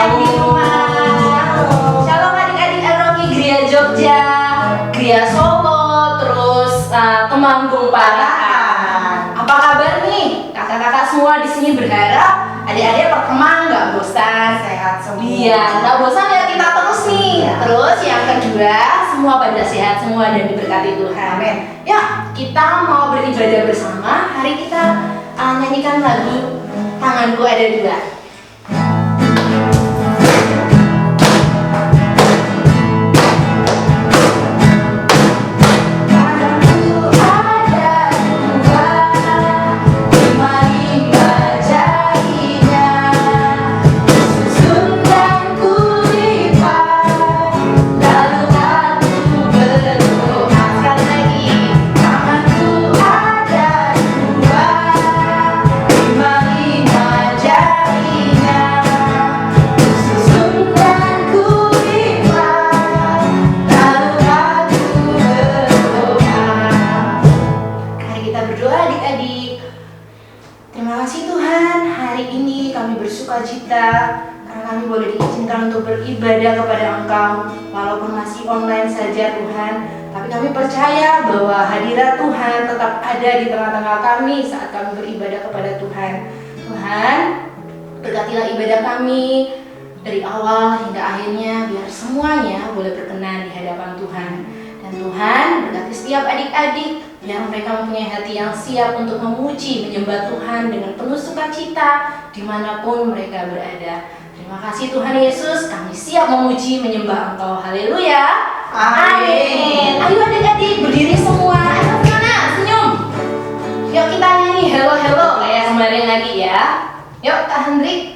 yang di rumah. Shalom adik-adik Rocky Gria Jogja, Gria Solo, terus Temanggung Parahan. Apa kabar nih? Kakak-kakak semua di sini berharap adik-adik perkembangan nggak bosan, Sehat semua. Iya, nggak bosan ya kita terus nih. Terus yang kedua, semua pada sehat semua dan diberkati Tuhan. Amin. Ya, kita mau beribadah bersama. Hari kita nyanyikan lagu Tanganku Ada Dua. Karena kami boleh diizinkan untuk beribadah kepada Engkau walaupun masih online saja Tuhan, tapi kami percaya bahwa hadirat Tuhan tetap ada di tengah-tengah kami saat kami beribadah kepada Tuhan. Tuhan, berkatilah ibadah kami dari awal hingga akhirnya, biar semuanya boleh berkenan di hadapan Tuhan. Dan Tuhan, berkati setiap adik-adik, biar mereka mempunyai hati yang siap untuk memuji, menyembah Tuhan dengan penuh sukacita dimanapun mereka berada. Terima kasih Tuhan Yesus, kami siap memuji, menyembah Engkau. Haleluya. Amin. Ayo adik-adik berdiri semua. Ayo Fiona, senyum. Yuk kita nyanyi hello hello kayak kemarin lagi ya. Yuk Kak Hendrik. Yesus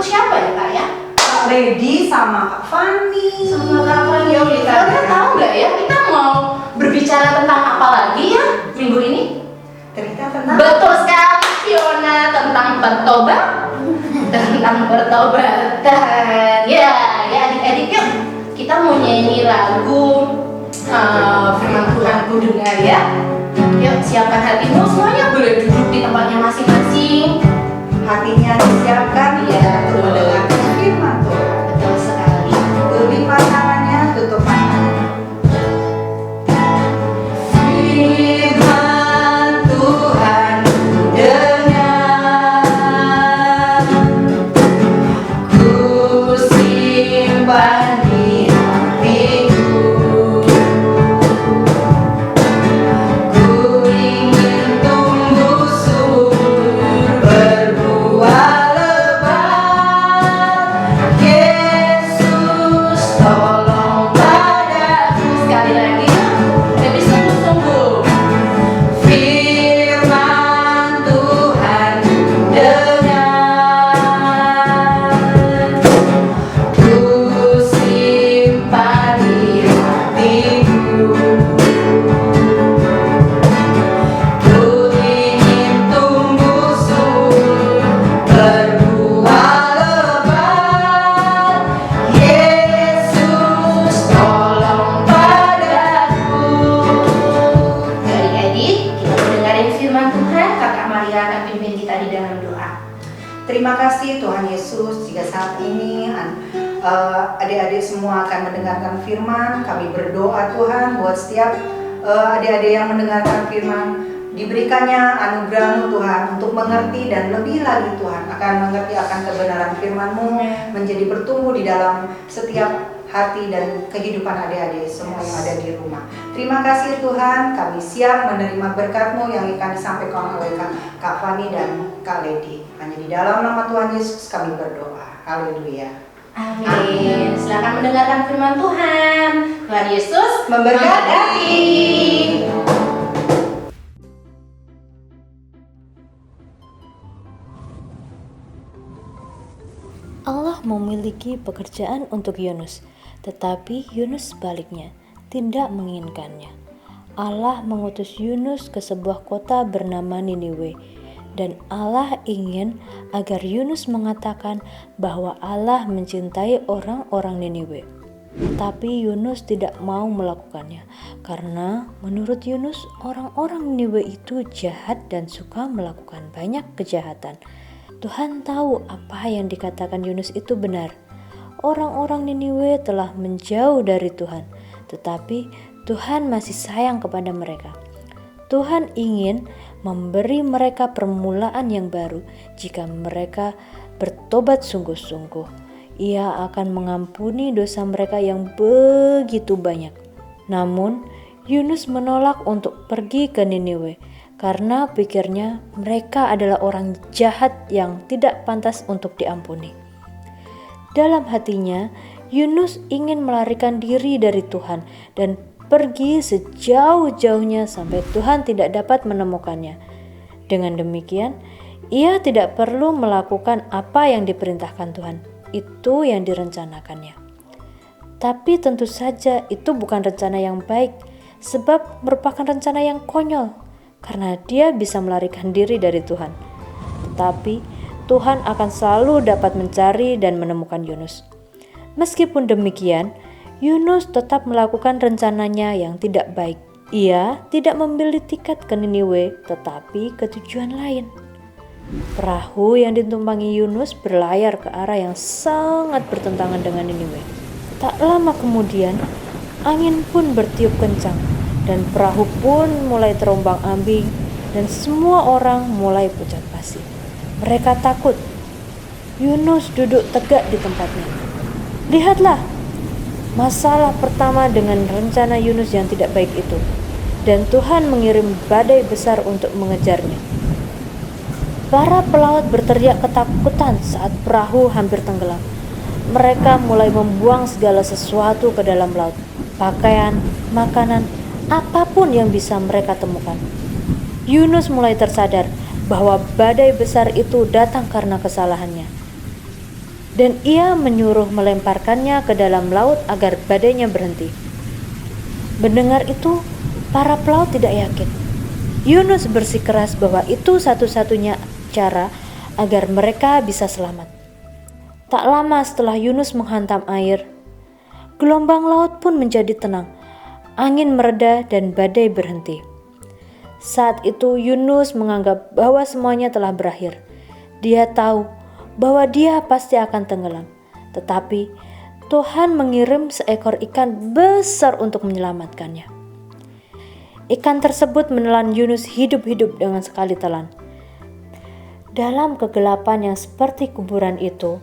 siapa ya Kak ya? Kak Lady sama Kak Fani. Sama Kak Fani. Kalian tahu nggak ya kita mau berbicara tentang apa lagi ya minggu ini? Cerita tentang Betul sekali Fiona, tentang bertobat. Tentang bertobatan. Ya adik-adik yuk kita mau nyanyi lagu firman Tuhan ku dengar ya. Yuk siapkan hatimu, semuanya boleh duduk di tempatnya masing-masing. hatinya disiapkan Iya, untuk betul. mendengarkan firman Tuhan. Betul sekali. Lipat tangannya, tutup matanya. Firman Tuhan ku dengar, ku simpan di hatiku, ku ingin tumbuh subur berbuah lebat. Yesus tolong padaku. Sekali lagi, lebih sungguh-sungguh. Firman Tuhan ku dengar, ku simpan di hatiku, ku ingin tumbuh subur berbuah lebat. Yesus tolong padaku. Adik-adik, kita mendengarin firman Tuhan. Kakak Maria akan pimpin kita di dalam doa. Terima kasih Tuhan Yesus, jika saat ini adik-adik semua akan mendengarkan firman. Kami berdoa Tuhan buat setiap adik-adik yang mendengarkan firman, diberikannya anugerah-Mu Tuhan untuk mengerti dan lebih lagi Tuhan akan mengerti akan kebenaran firman-Mu, menjadi bertumbuh di dalam setiap hati dan kehidupan adik-adik semua yang ada di rumah. Terima kasih Tuhan, kami siap menerima berkat-Mu yang akan disampaikan oleh Kak Fani dan Kak Lady. Hanya di dalam nama Tuhan Yesus kami berdoa. Haleluya. Amin. Silakan mendengarkan firman Tuhan. Tuhan Yesus Memberkati. Allah memiliki pekerjaan untuk Yunus, tetapi Yunus sebaliknya tidak menginginkannya. Allah mengutus Yunus ke sebuah kota bernama Niniwe, dan Allah ingin agar Yunus mengatakan bahwa Allah mencintai orang-orang Niniwe. Tapi Yunus tidak mau melakukannya, karena menurut Yunus orang-orang Niniwe itu jahat dan suka melakukan banyak kejahatan. Tuhan tahu apa yang dikatakan Yunus itu benar. Orang-orang Niniwe telah menjauh dari Tuhan, tetapi Tuhan masih sayang kepada mereka. Tuhan ingin memberi mereka permulaan yang baru jika mereka bertobat sungguh-sungguh. Ia akan mengampuni dosa mereka yang begitu banyak. Namun, Yunus menolak untuk pergi ke Niniwe karena pikirnya mereka adalah orang jahat yang tidak pantas untuk diampuni. Dalam hatinya, Yunus ingin melarikan diri dari Tuhan dan pergi sejauh-jauhnya sampai Tuhan tidak dapat menemukannya. Dengan demikian, ia tidak perlu melakukan apa yang diperintahkan Tuhan. Itu yang direncanakannya. Tapi tentu saja itu bukan rencana yang baik, sebab merupakan rencana yang konyol, karena dia bisa melarikan diri dari Tuhan. Tetapi Tuhan akan selalu dapat mencari dan menemukan Yunus. Meskipun demikian, Yunus tetap melakukan rencananya yang tidak baik. Ia tidak membeli tiket ke Niniwe, tetapi ke tujuan lain. Perahu yang ditumpangi Yunus berlayar ke arah yang sangat bertentangan dengan Niniwe. Tak lama kemudian, angin pun bertiup kencang, dan perahu pun mulai terombang-ambing, dan semua orang mulai pucat pasi. Mereka takut. Yunus duduk tegak di tempatnya. Lihatlah, masalah pertama dengan rencana Yunus yang tidak baik itu, dan Tuhan mengirim badai besar untuk mengejarnya. Para pelaut berteriak ketakutan saat perahu hampir tenggelam. Mereka mulai membuang segala sesuatu ke dalam laut, pakaian, makanan, apapun yang bisa mereka temukan. Yunus mulai tersadar bahwa badai besar itu datang karena kesalahannya. dan ia menyuruh melemparkannya ke dalam laut agar badainya berhenti. Mendengar itu, para pelaut tidak yakin. Yunus bersikeras bahwa itu satu-satunya cara agar mereka bisa selamat. Tak lama setelah Yunus menghantam air, gelombang laut pun menjadi tenang. Angin mereda dan badai berhenti. Saat itu Yunus menganggap bahwa semuanya telah berakhir. Dia tahu bahwa dia pasti akan tenggelam. Tetapi Tuhan mengirim seekor ikan besar untuk menyelamatkannya. Ikan tersebut menelan Yunus hidup-hidup dengan sekali telan. Dalam kegelapan yang seperti kuburan itu,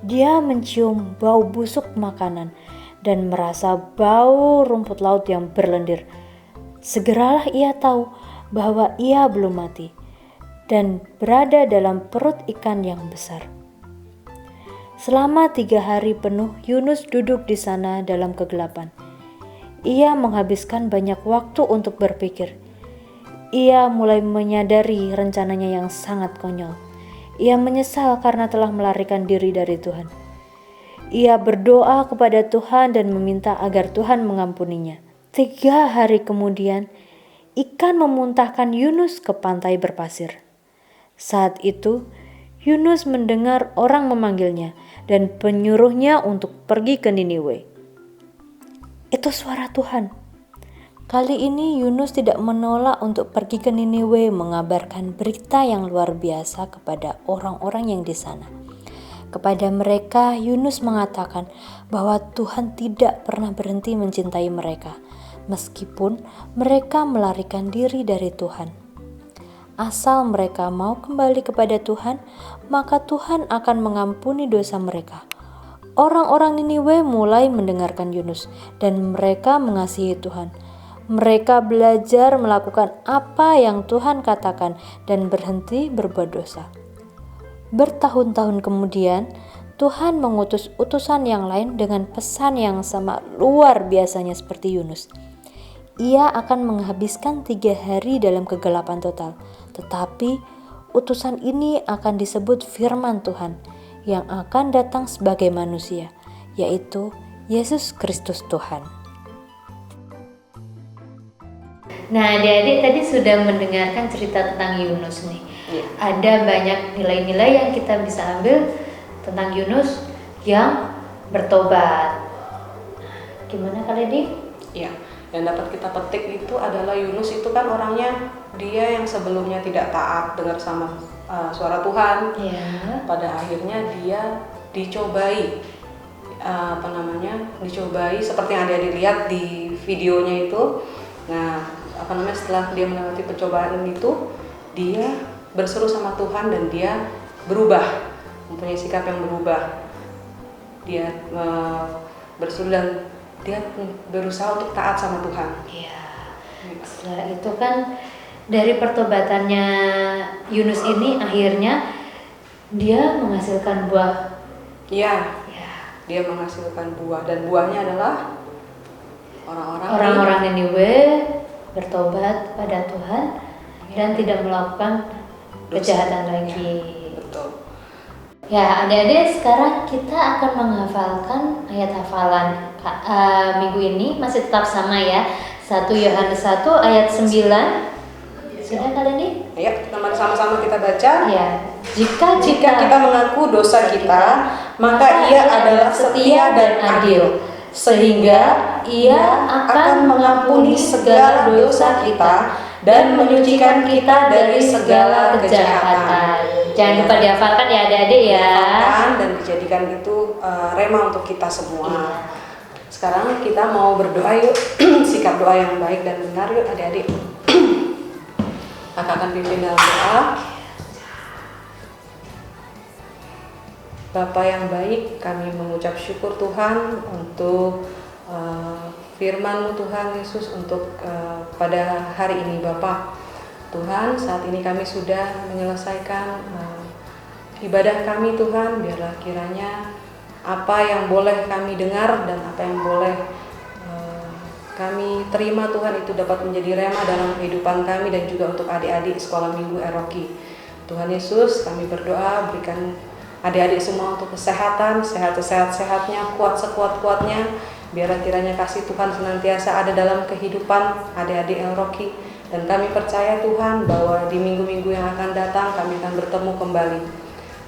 dia mencium bau busuk makanan dan merasa bau rumput laut yang berlendir. Segeralah ia tahu bahwa ia belum mati dan berada dalam perut ikan yang besar. Selama 3 hari penuh Yunus duduk di sana dalam kegelapan. Ia menghabiskan banyak waktu untuk berpikir. Ia mulai menyadari rencananya yang sangat konyol. Ia menyesal karena telah melarikan diri dari Tuhan. Ia berdoa kepada Tuhan dan meminta agar Tuhan mengampuninya. 3 hari kemudian, ikan memuntahkan Yunus ke pantai berpasir. Saat itu, Yunus mendengar orang memanggilnya dan menyuruhnya untuk pergi ke Niniwe. Itu suara Tuhan. Kali ini Yunus tidak menolak untuk pergi ke Niniwe mengabarkan berita yang luar biasa kepada orang-orang yang di sana. Kepada mereka, Yunus mengatakan bahwa Tuhan tidak pernah berhenti mencintai mereka, meskipun mereka melarikan diri dari Tuhan. Asal mereka mau kembali kepada Tuhan, maka Tuhan akan mengampuni dosa mereka. Orang-orang Niniwe mulai mendengarkan Yunus dan mereka mengasihi Tuhan. Mereka belajar melakukan apa yang Tuhan katakan dan berhenti berbuat dosa. Bertahun-tahun kemudian, Tuhan mengutus utusan yang lain dengan pesan yang sama luar biasanya seperti Yunus. Ia akan menghabiskan 3 hari dalam kegelapan total. Tetapi utusan ini akan disebut firman Tuhan yang akan datang sebagai manusia, yaitu Yesus Kristus Tuhan. Nah, adik-adik tadi sudah mendengarkan cerita tentang Yunus nih. Ya. Ada banyak nilai-nilai yang kita bisa ambil tentang Yunus yang bertobat. Gimana kalian nih? Ya, yang dapat kita petik itu adalah Yunus itu kan orangnya dia yang sebelumnya tidak taat dengar sama suara Tuhan. Ya. Pada akhirnya dia dicobai, dicobai seperti yang adik-adik lihat di videonya itu. Nah, setelah dia melewati pencobaan itu, dia berseru sama Tuhan dan dia berubah, mempunyai sikap yang berubah. Dia berseru dan dia berusaha untuk taat sama Tuhan. Iya. Setelah itu kan dari pertobatannya Yunus ini akhirnya dia menghasilkan buah. Iya. Ya. Dia menghasilkan buah dan buahnya adalah Orang-orang Niniwe bertobat pada Tuhan dan tidak melakukan kejahatan lagi. Betul. Ya, adik-adik, sekarang kita akan menghafalkan ayat hafalan minggu ini masih tetap sama ya. 1 Yohanes 1 ayat 9. Sudah kalian nih? Ayo, sama-sama kita baca. Ya. Jika kita mengaku dosa kita, maka Ia adalah setia dan adil, sehingga Ia akan mengampuni segala dosa kita dan menyucikan kita dari segala kejahatan. Jangan lupa dihafalkan ya adik-adik ya. Dihafalkan dan dijadikan itu rema untuk kita semua. Iya. Sekarang kita mau berdoa yuk. Sikap doa yang baik dan benar yuk adik-adik. Kakak akan pimpin dalam doa. Bapa yang baik, kami mengucap syukur Tuhan untuk firman-Mu Tuhan Yesus untuk pada hari ini Bapa. Tuhan, saat ini kami sudah menyelesaikan ibadah kami Tuhan, biarlah kiranya apa yang boleh kami dengar dan apa yang boleh kami terima Tuhan itu dapat menjadi rema dalam kehidupan kami dan juga untuk adik-adik sekolah minggu Eroki. Tuhan Yesus, kami berdoa berikan adik-adik semua untuk kesehatan, sehat-sehatnya, kuat sekuat-kuatnya. Biarlah kiranya kasih Tuhan senantiasa ada dalam kehidupan adik-adik El Rocky. Dan kami percaya Tuhan bahwa di minggu-minggu yang akan datang kami akan bertemu kembali.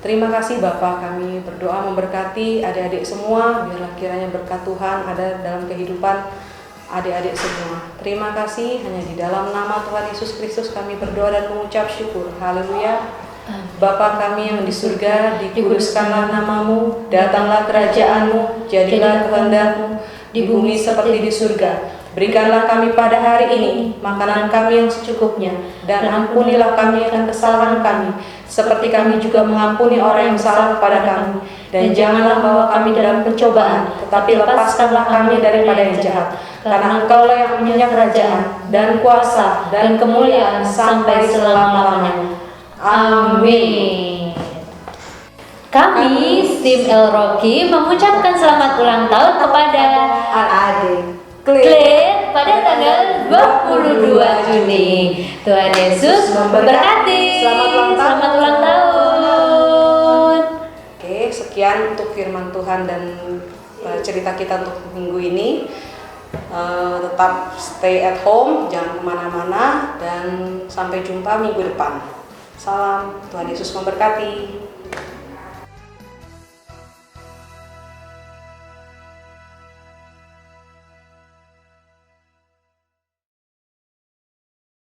Terima kasih Bapak, kami berdoa memberkati adik-adik semua. Biarlah kiranya berkat Tuhan ada dalam kehidupan adik-adik semua. Terima kasih, hanya di dalam nama Tuhan Yesus Kristus kami berdoa dan mengucap syukur. Haleluya. Bapa kami yang di surga, dikuduskanlah namamu, datanglah kerajaanmu, jadilah kehendakmu di bumi seperti di surga. Berikanlah kami pada hari ini makanan kami yang secukupnya, dan ampunilah kami akan kesalahan kami, seperti kami juga mengampuni orang yang salah kepada kami. Dan janganlah bawa kami dalam pencobaan, tetapi lepaskanlah kami daripada yang jahat. Karena Engkaulah yang punya kerajaan, dan kuasa, dan kemuliaan sampai selama-lamanya. Amin. Kami, tim El Rocky, mengucapkan selamat ulang tahun kepada Adik. Claire pada tanggal 22 Juni. Tuhan Yesus memberkati. Selamat ulang tahun. Oke, sekian untuk firman Tuhan dan cerita kita untuk minggu ini. Tetap stay at home, jangan kemana-mana, dan sampai jumpa minggu depan. Salam, Tuhan Yesus memberkati.